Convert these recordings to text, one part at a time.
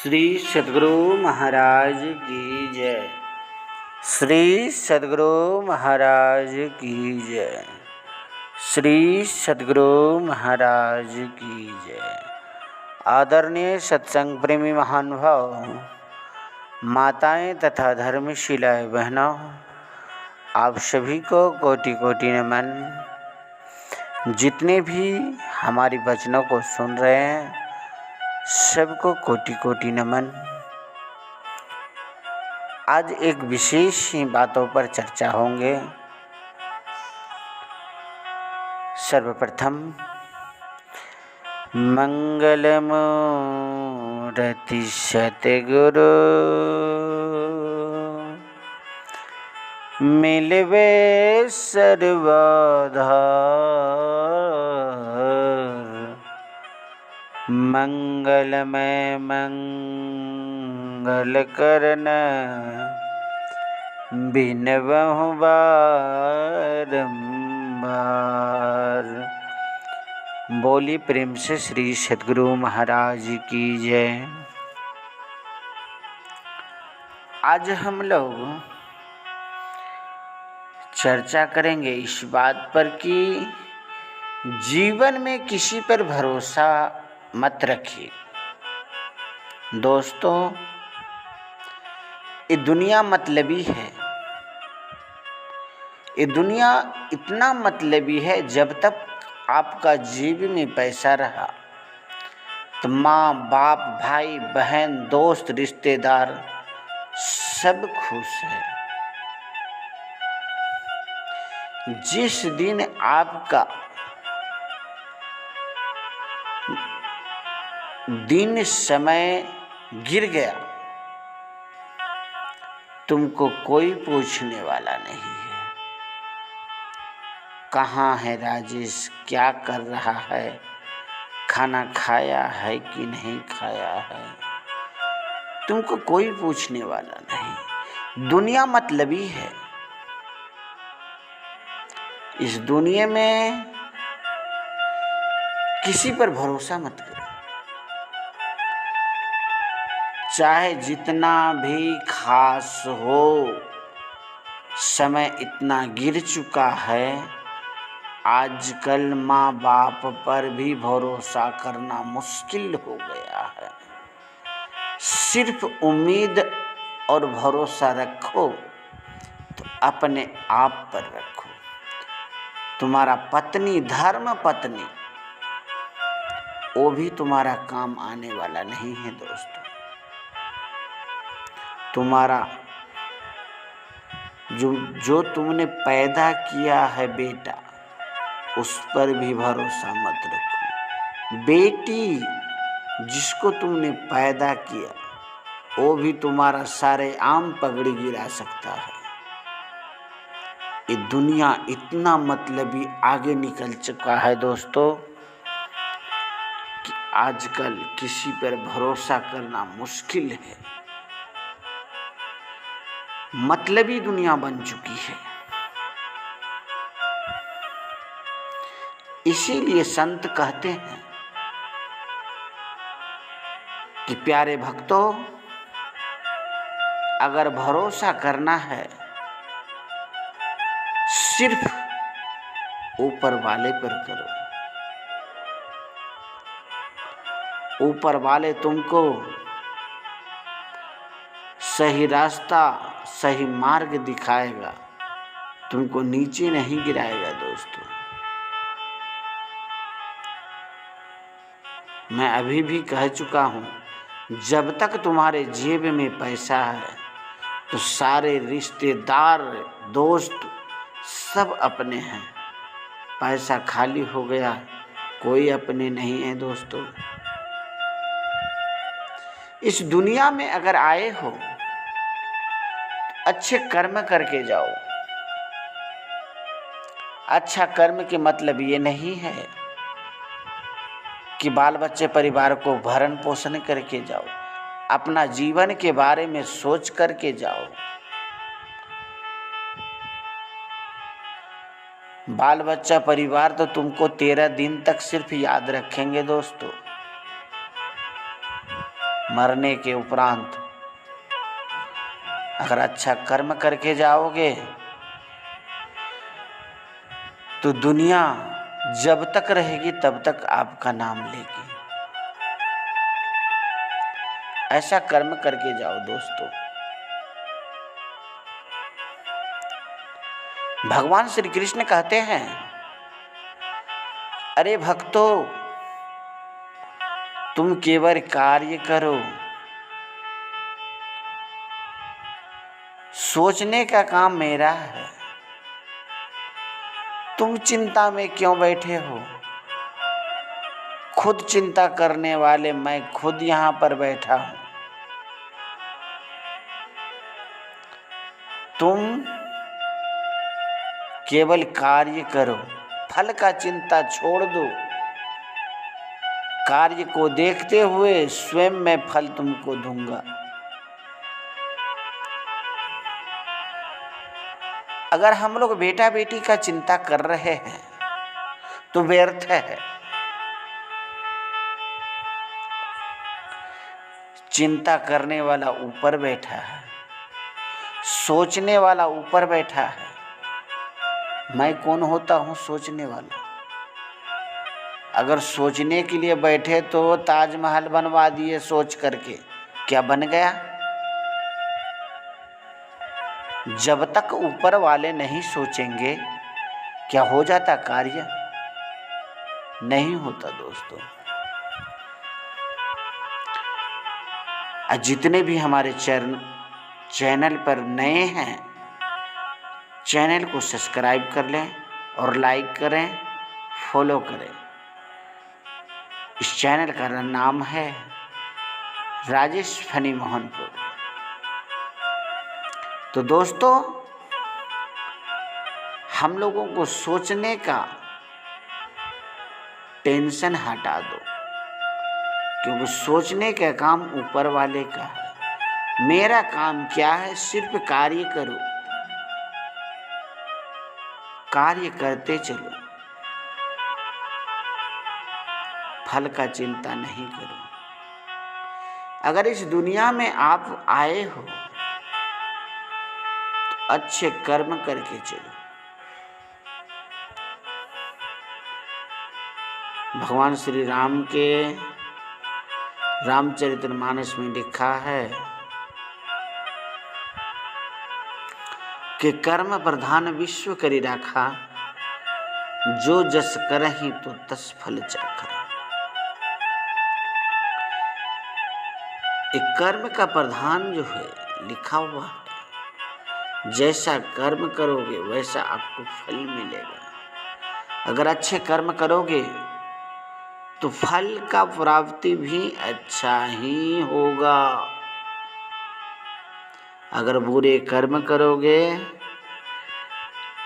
श्री सद्गुरु महाराज की जय। श्री सद्गुरु महाराज की जय। श्री सद्गुरु महाराज की जय। आदरणीय सत्संग प्रेमी महानुभाव, माताएं तथा धर्मशिलाएं बहनों, आप सभी को कोटि कोटि नमन। जितने भी हमारी वचनों को सुन रहे हैं सबको कोटि कोटि नमन। आज एक विशेष ही बातों पर चर्चा होंगे। सर्वप्रथम मंगलमूर्ति सतगुरु मिलवे सर्वाधार, मंगलमय मंगल करन बिनवहु बारंबार। बोली प्रेम से श्री सद्गुरु महाराज की जय। आज हम लोग चर्चा करेंगे इस बात पर कि जीवन में किसी पर भरोसा मत रखिए। दोस्तों, ये दुनिया मतलबी है। ये दुनिया इतना मतलबी है, जब तक आपका जेब में पैसा रहा तो माँ बाप भाई बहन दोस्त रिश्तेदार सब खुश है। जिस दिन आपका दिन समय गिर गया, तुमको कोई पूछने वाला नहीं है। कहाँ है राजेश, क्या कर रहा है, खाना खाया है कि नहीं खाया है, तुमको कोई पूछने वाला नहीं। दुनिया मतलबी है। इस दुनिया में किसी पर भरोसा मत करो। चाहे जितना भी खास हो, समय इतना गिर चुका है, आजकल माँ बाप पर भी भरोसा करना मुश्किल हो गया है। सिर्फ उम्मीद और भरोसा रखो तो अपने आप पर रखो। तुम्हारा पत्नी, धर्म पत्नी, वो भी तुम्हारा काम आने वाला नहीं है। दोस्तों, तुम्हारा जो तुमने पैदा किया है बेटा, उस पर भी भरोसा मत रखो। बेटी, जिसको तुमने पैदा किया, वो भी तुम्हारा सारे आम पगड़ी गिरा सकता है। ये दुनिया इतना मतलबी आगे निकल चुका है दोस्तों कि आजकल किसी पर भरोसा करना मुश्किल है। मतलबी दुनिया बन चुकी है। इसीलिए संत कहते हैं कि प्यारे भक्तों, अगर भरोसा करना है सिर्फ ऊपर वाले पर करो। ऊपर वाले तुमको सही रास्ता, सही मार्ग दिखाएगा, तुमको नीचे नहीं गिराएगा। दोस्तों, मैं अभी भी कह चुका हूँ, जब तक तुम्हारे जेब में पैसा है तो सारे रिश्तेदार दोस्त सब अपने हैं। पैसा खाली हो गया, कोई अपने नहीं है। दोस्तों, इस दुनिया में अगर आए हो तो अच्छे कर्म करके जाओ। अच्छा कर्म के मतलब ये नहीं है कि बाल बच्चे परिवार को भरण पोषण करके जाओ। अपना जीवन के बारे में सोच करके जाओ। बाल बच्चा परिवार तो तुमको 13 दिन तक सिर्फ याद रखेंगे। दोस्तों, मरने के उपरांत अगर अच्छा कर्म करके जाओगे तो दुनिया जब तक रहेगी तब तक आपका नाम लेगी। ऐसा कर्म करके जाओ दोस्तों। भगवान श्री कृष्ण कहते हैं, अरे भक्तों, तुम केवल कार्य करो, सोचने का काम मेरा है। तुम चिंता में क्यों बैठे हो? खुद चिंता करने वाले मैं खुद यहाँ पर बैठा हूँ। तुम केवल कार्य करो, फल का चिंता छोड़ दो। कार्य को देखते हुए स्वयं मैं फल तुमको दूंगा। अगर हम लोग बेटा बेटी का चिंता कर रहे हैं तो व्यर्थ है। चिंता करने वाला ऊपर बैठा है, सोचने वाला ऊपर बैठा है। मैं कौन होता हूँ सोचने वाला? अगर सोचने के लिए बैठे तो ताजमहल बनवा दिए सोच करके, क्या बन गया? जब तक ऊपर वाले नहीं सोचेंगे क्या हो जाता कार्य? नहीं होता दोस्तों। जितने भी हमारे चैनल पर नए हैं, चैनल को सब्सक्राइब कर लें और लाइक करें, फॉलो करें। इस चैनल का नाम है राजेश फनी मोहनपुर। तो दोस्तों, हम लोगों को सोचने का टेंशन हटा दो, क्योंकि सोचने का काम ऊपर वाले का है। मेरा काम क्या है? सिर्फ कार्य करो, कार्य करते चलो, फल का चिंता नहीं करो। अगर इस दुनिया में आप आए हो तो अच्छे कर्म करके चलो। भगवान श्री राम के रामचरितमानस में लिखा है कि कर्म प्रधान विश्व करी राखा, जो जस करहि तो तस फल चाखा। एक कर्म का प्रधान जो है लिखा हुआ है, जैसा कर्म करोगे वैसा आपको फल मिलेगा। अगर अच्छे कर्म करोगे तो फल का प्राप्ति भी अच्छा ही होगा। अगर बुरे कर्म करोगे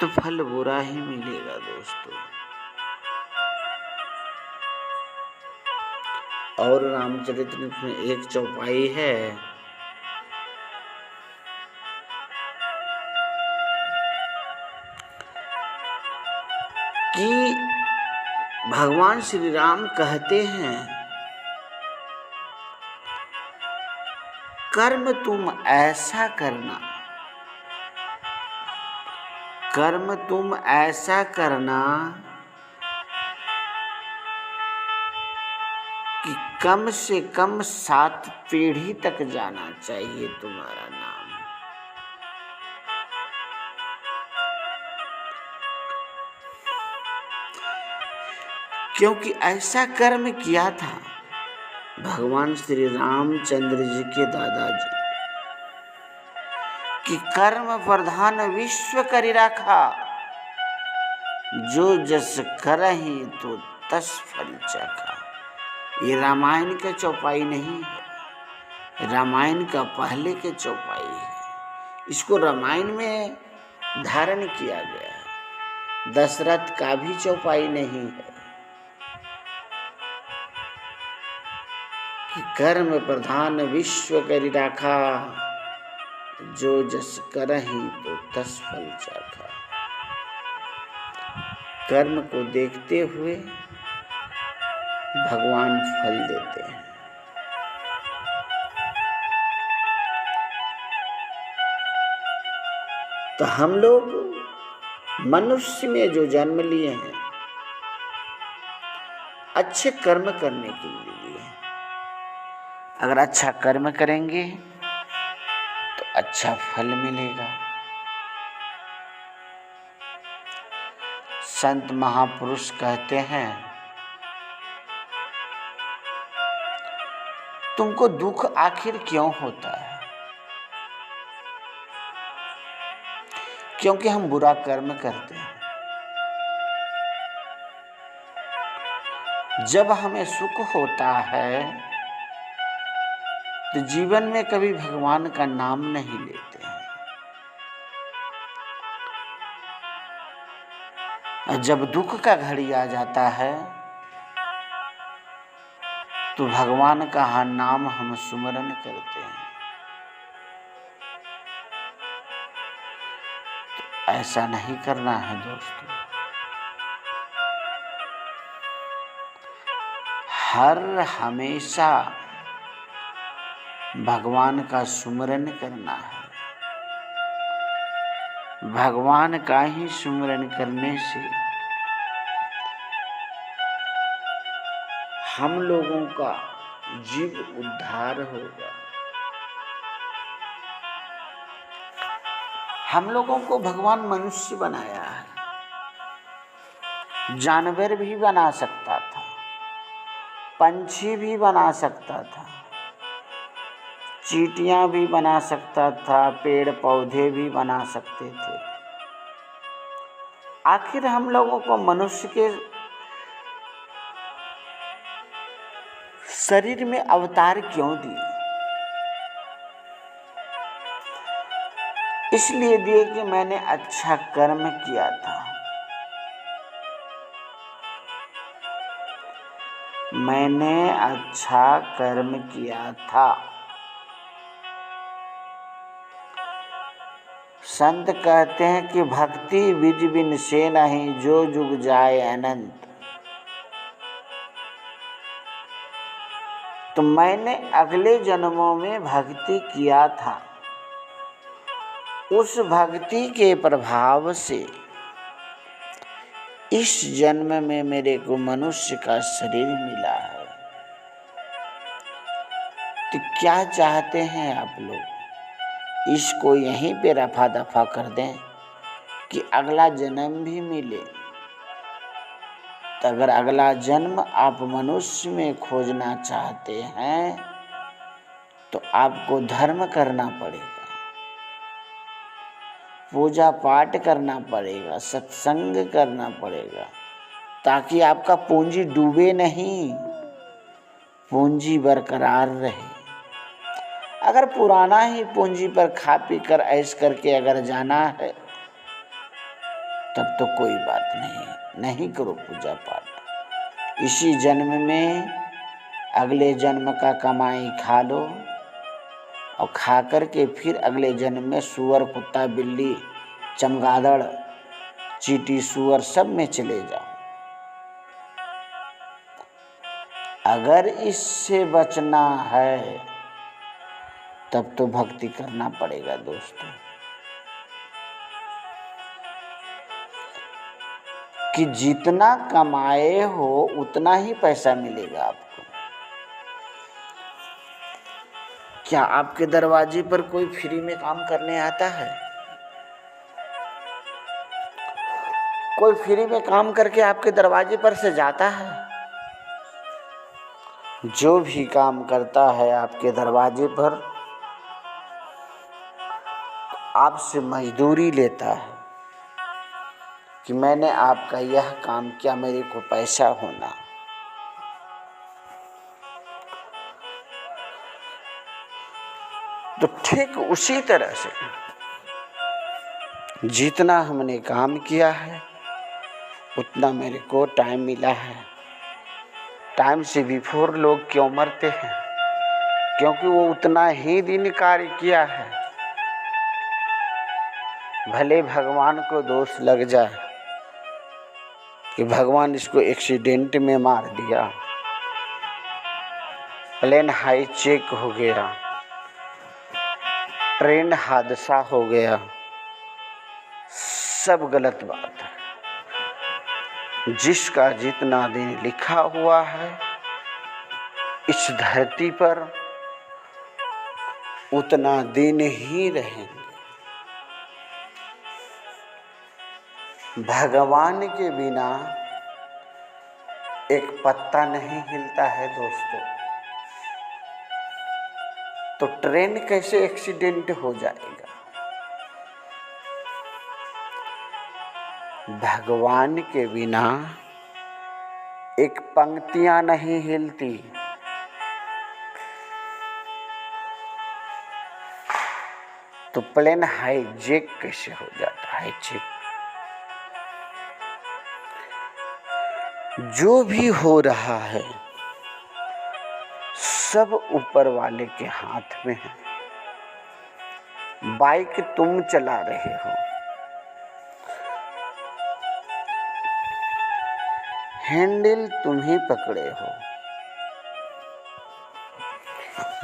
तो फल बुरा ही मिलेगा दोस्तों। और रामचरितमानस में एक चौपाई है कि भगवान श्री राम कहते हैं, कर्म तुम ऐसा करना, कर्म तुम ऐसा करना कि कम से कम 7 पीढ़ी तक जाना चाहिए तुम्हारा नाम। क्योंकि ऐसा कर्म किया था भगवान श्री रामचंद्र जी के दादाजी कि कर्म प्रधान विश्व करी राखा, जो जस करहि तो तस फल चाखा। ये रामायण के चौपाई नहीं है, रामायण का पहले के चौपाई है। इसको रामायण में धारण किया गया है। दशरथ का भी चौपाई नहीं है कि कर्म प्रधान विश्व करी राखा, जो जस करहि तो तस फल चाखा। कर्म को देखते हुए भगवान फल देते हैं। तो हम लोग मनुष्य में जो जन्म लिए हैं अच्छे कर्म करने के लिए। अगर अच्छा कर्म करेंगे तो अच्छा फल मिलेगा। संत महापुरुष कहते हैं, तुमको दुख आखिर क्यों होता है? क्योंकि हम बुरा कर्म करते हैं। जब हमें सुख होता है तो जीवन में कभी भगवान का नाम नहीं लेते हैं। जब दुख का घड़ी आ जाता है तो भगवान का नाम हम सुमरन करते हैं। तो ऐसा नहीं करना है दोस्तों। हर हमेशा भगवान का सुमरन करना है। भगवान का ही सुमरन करने से हम लोगों का जीव उद्धार होगा। हम लोगों को भगवान मनुष्य बनाया है, जानवर भी बना सकता था, पंछी भी बना सकता था, चींटियां भी बना सकता था, पेड़ पौधे भी बना सकते थे। आखिर हम लोगों को मनुष्य के शरीर में अवतार क्यों दिए? इसलिए दिए कि मैंने अच्छा कर्म किया था, मैंने अच्छा कर्म किया था। संत कहते हैं कि भक्ति बिज बिन से नहीं, जो जुग जाए अनंत। तो मैंने अगले जन्मों में भक्ति किया था, उस भक्ति के प्रभाव से इस जन्म में मेरे को मनुष्य का शरीर मिला है। तो क्या चाहते हैं आप लोग? इसको यहीं पे रफा दफा कर दें कि अगला जन्म भी मिले। तो अगर अगला जन्म आप मनुष्य में खोजना चाहते हैं तो आपको धर्म करना पड़ेगा, पूजा पाठ करना पड़ेगा, सत्संग करना पड़ेगा, ताकि आपका पूंजी डूबे नहीं, पूंजी बरकरार रहे। अगर पुराना ही पूंजी पर खा पी कर ऐश करके अगर जाना है तब तो कोई बात नहीं करो पूजा पाठ। इसी जन्म में अगले जन्म का कमाई खा लो और खा कर के फिर अगले जन्म में सूअर, कुत्ता, बिल्ली, चमगादड़, चींटी, सूअर सब में चले जाओ। अगर इससे बचना है तब तो भक्ति करना पड़ेगा दोस्तों, कि जितना कमाए हो उतना ही पैसा मिलेगा आपको। क्या आपके दरवाजे पर कोई फ्री में काम करने आता है? कोई फ्री में काम करके आपके दरवाजे पर से जाता है? जो भी काम करता है आपके दरवाजे पर आपसे मजदूरी लेता है कि मैंने आपका यह काम किया, मेरे को पैसा होना। तो ठीक उसी तरह से जितना हमने काम किया है उतना मेरे को टाइम मिला है। टाइम से बिफोर लोग क्यों मरते हैं? क्योंकि वो उतना ही दिन कार्य किया है। भले भगवान को दोष लग जाए कि भगवान इसको एक्सीडेंट में मार दिया, प्लेन हाईजैक हो गया, ट्रेन हादसा हो गया, सब गलत बात है। जिसका जितना दिन लिखा हुआ है इस धरती पर उतना दिन ही रहेंगे। भगवान के बिना एक पत्ता नहीं हिलता है दोस्तों। तो ट्रेन कैसे एक्सीडेंट हो जाएगा? भगवान के बिना एक पंक्तियां नहीं हिलती। तो प्लेन हाईजेक कैसे हो जाता है? हाईजेक जो भी हो रहा है सब ऊपर वाले के हाथ में है। बाइक तुम चला रहे हो, हैंडल तुम ही पकड़े हो,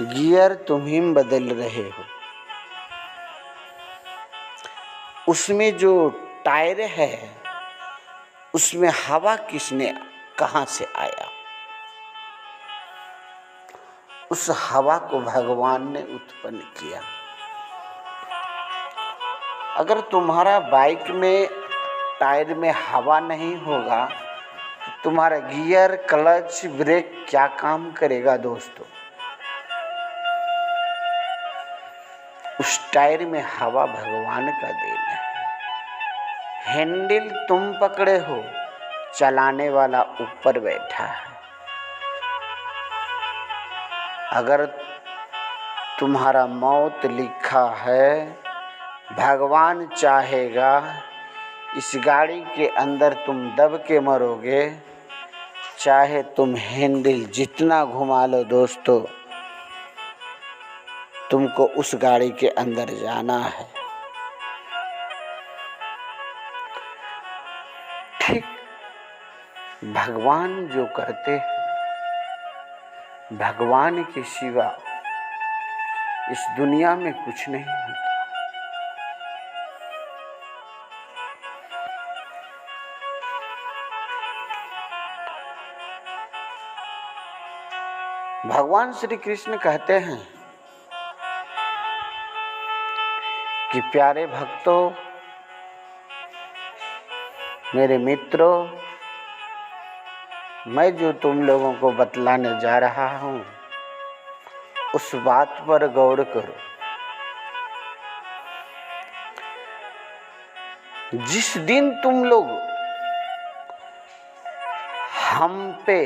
गियर तुम ही बदल रहे हो। उसमें जो टायर है उसमें हवा किसने कहां से आया? उस हवा को भगवान ने उत्पन्न किया। अगर तुम्हारा बाइक में टायर में हवा नहीं होगा तो तुम्हारा गियर, क्लच, ब्रेक क्या काम करेगा दोस्तों? उस टायर में हवा भगवान का देन है। हैंडल तुम पकड़े हो, चलाने वाला ऊपर बैठा है। अगर तुम्हारा मौत लिखा है, भगवान चाहेगा इस गाड़ी के अंदर तुम दब के मरोगे। चाहे तुम हैंडल जितना घुमा लो दोस्तों, तुमको उस गाड़ी के अंदर जाना है। ठीक भगवान जो करते हैं, भगवान के सिवा इस दुनिया में कुछ नहीं होता। भगवान श्री कृष्ण कहते हैं कि प्यारे भक्तों, मेरे मित्रों, मैं जो तुम लोगों को बतलाने जा रहा हूं उस बात पर गौर करो। जिस दिन तुम लोग हम पे,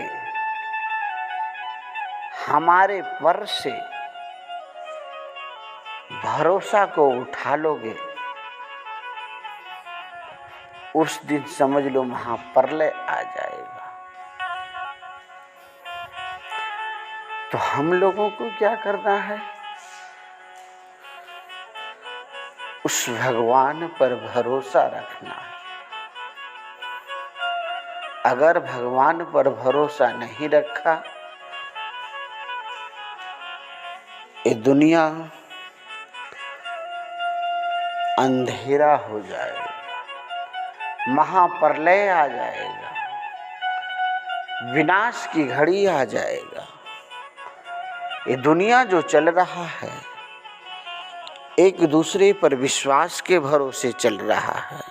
हमारे पर से भरोसा को उठा लोगे, उस दिन समझ लो महाप्रलय आ जाएगा। तो हम लोगों को क्या करना है? उस भगवान पर भरोसा रखना है। अगर भगवान पर भरोसा नहीं रखा, ये दुनिया अंधेरा हो जाएगा, महाप्रलय आ जाएगा, विनाश की घड़ी आ जाएगा। ये दुनिया जो चल रहा है एक दूसरे पर विश्वास के भरोसे चल रहा है।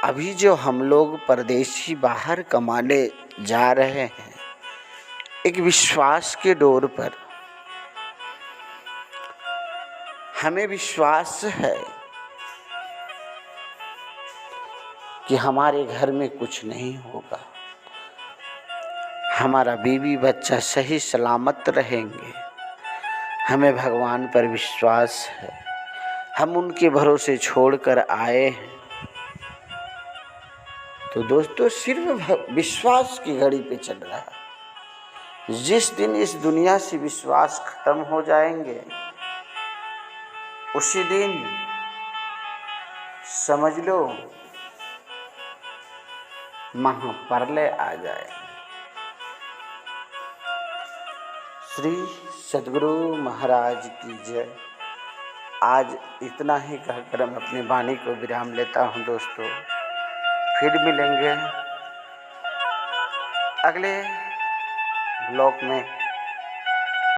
अभी जो हम लोग परदेशी बाहर कमाने जा रहे हैं एक विश्वास के डोर पर, हमें विश्वास है कि हमारे घर में कुछ नहीं होगा, हमारा बीवी बच्चा सही सलामत रहेंगे। हमें भगवान पर विश्वास है, हम उनके भरोसे छोड़कर आए हैं। तो दोस्तों सिर्फ विश्वास की घड़ी पे चल रहा है। जिस दिन इस दुनिया से विश्वास खत्म हो जाएंगे उसी दिन समझ लो महाप्रलय आ जाए। श्री सद्गुरु महाराज की जय। आज इतना ही कहकर मैं अपनी वाणी को विराम लेता हूँ दोस्तों। फिर मिलेंगे अगले ब्लॉग में।